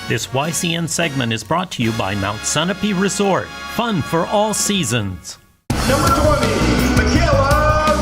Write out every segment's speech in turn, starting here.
This YCN segment is brought to you by Mount Sunapee Resort. Fun for all seasons. Number 20, Michaela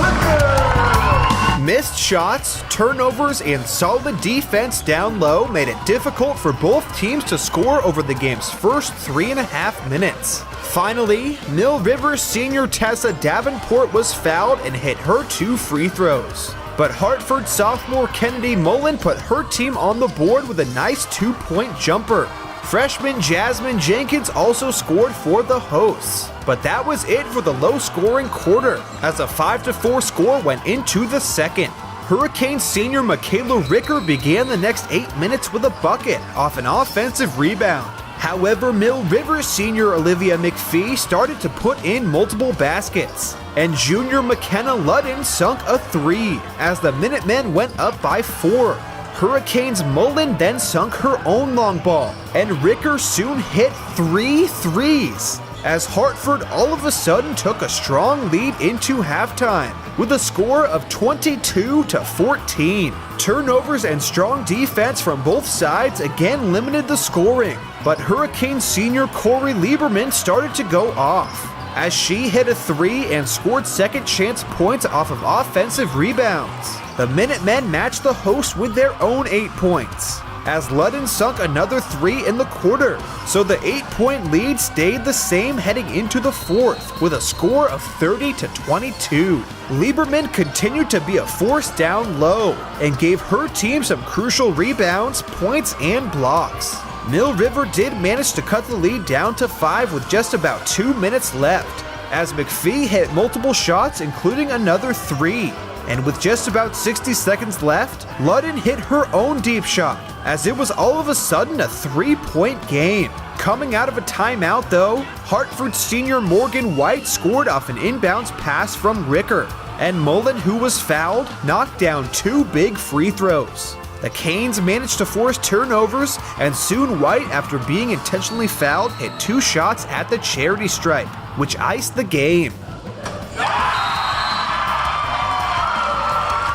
Ricker. Missed shots, turnovers, and solid defense down low made it difficult for both teams to score over the game's first 3.5 minutes. Finally, Mill River senior Tessa Davenport was fouled and hit her 2 free throws. But Hartford sophomore Kennedy Mullen put her team on the board with a nice 2-point jumper. Freshman Jasmine Jenkins also scored for the hosts. But that was it for the low-scoring quarter, as a 5-4 score went into the second. Hurricane senior Michaela Ricker began the next 8 minutes with a bucket off an offensive rebound. However, Mill River senior Olivia McPhee started to put in multiple baskets, and junior McKenna Ludden sunk a 3 as the Minutemen went up by 4. Hurricanes Mullen then sunk her own long ball, and Ricker soon hit 3 threes, as Hartford all of a sudden took a strong lead into halftime with a score of 22-14. Turnovers and strong defense from both sides again limited the scoring, but Hurricane senior Corey Lieberman started to go off, as she hit a 3 and scored second chance points off of offensive rebounds. The Minutemen matched the hosts with their own 8 points, as Ludden sunk another 3 in the quarter, so the 8-point lead stayed the same heading into the fourth with a score of 30-22. Lieberman continued to be a force down low and gave her team some crucial rebounds, points, and blocks. Mill River did manage to cut the lead down to 5 with just about 2 minutes left, as McPhee hit multiple shots including another 3. And with just about 60 seconds left, Ludden hit her own deep shot, as it was all of a sudden a 3-point game. Coming out of a timeout though, Hartford senior Morgan White scored off an inbounds pass from Ricker, and Mullen, who was fouled, knocked down 2 big free throws. The Canes managed to force turnovers, and soon White, after being intentionally fouled, hit 2 shots at the charity stripe, which iced the game.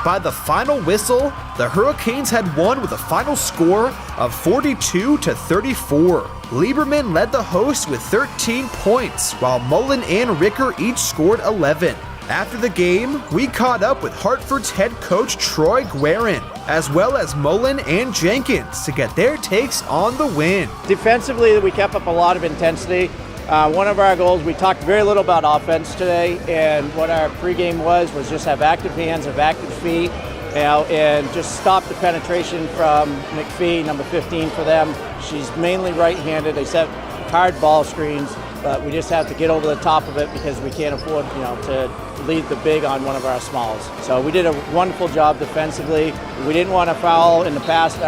By the final whistle, the Hurricanes had won with a final score of 42-34. Lieberman led the hosts with 13 points, while Mullen and Ricker each scored 11. After the game, we caught up with Hartford's head coach Troy Guerin, as well as Mullen and Jenkins, to get their takes on the win. Defensively, we kept up a lot of intensity. One of our goals, we talked very little about offense today, and what our pregame was just have active hands, have active feet, and just stop the penetration from McPhee, number 15 for them. She's mainly right-handed. They set hard ball screens, but we just have to get over the top of it because we can't afford, to lead the big on one of our smalls. So we did a wonderful job defensively. We didn't want to foul in the past.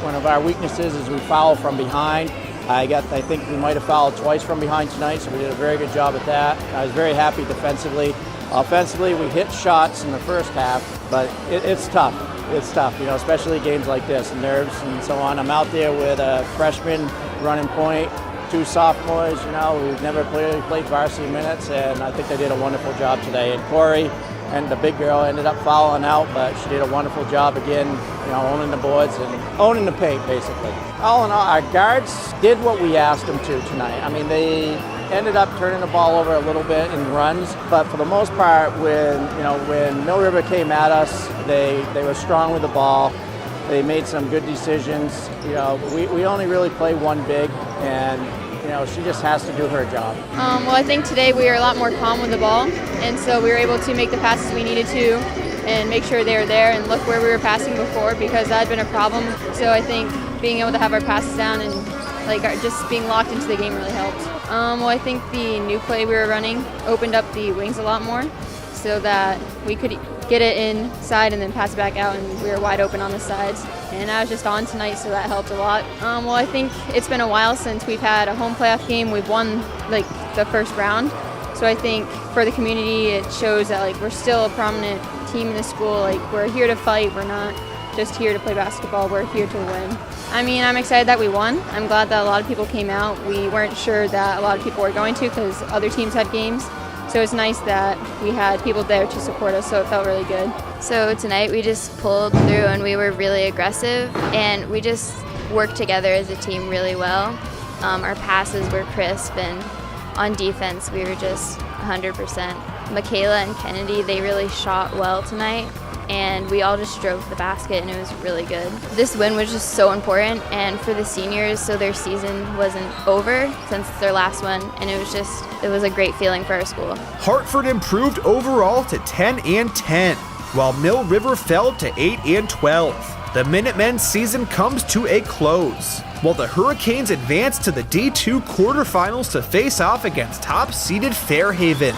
One of our weaknesses is we foul from behind. I think we might have fouled twice from behind tonight, so we did a very good job at that. I was very happy defensively. Offensively, we hit shots in the first half, but it's tough. It's tough, especially games like this, and nerves and so on. I'm out there with a freshman running point, 2 sophomores, who've never played varsity minutes, and I think they did a wonderful job today. And Corey and the big girl ended up fouling out, but she did a wonderful job again, owning the boards and owning the paint, basically. All in all, our guards did what we asked them to tonight. I mean, they ended up turning the ball over a little bit in runs, but for the most part, when Mill River came at us, they were strong with the ball. They made some good decisions. We only really play one big, and she just has to do her job. Well, I think today we were a lot more calm with the ball, and so we were able to make the passes we needed to and make sure they were there and look where we were passing before, because that had been a problem. So I think being able to have our passes down and just being locked into the game really helped. Well, I think the new play we were running opened up the wings a lot more so that we could get it inside and then pass it back out, and we were wide open on the sides. And I was just on tonight, so that helped a lot. Well, I think it's been a while since we've had a home playoff game. We've won the first round. So I think for the community, it shows that we're still a prominent team in the school. We're here to fight. We're not just here to play basketball. We're here to win. I mean, I'm excited that we won. I'm glad that a lot of people came out. We weren't sure that a lot of people were going to because other teams had games. So it's nice that we had people there to support us, so it felt really good. So tonight we just pulled through and we were really aggressive, and we just worked together as a team really well. Our passes were crisp, and on defense we were just 100%. Michaela and Kennedy, they really shot well tonight, and we all just drove to the basket, and it was really good. This win was just so important, and for the seniors, so their season wasn't over since it's their last one, and it was a great feeling for our school. Hartford improved overall to 10-10, while Mill River fell to 8-12. The Minutemen's season comes to a close, while the Hurricanes advance to the D2 quarterfinals to face off against top-seeded Fairhaven.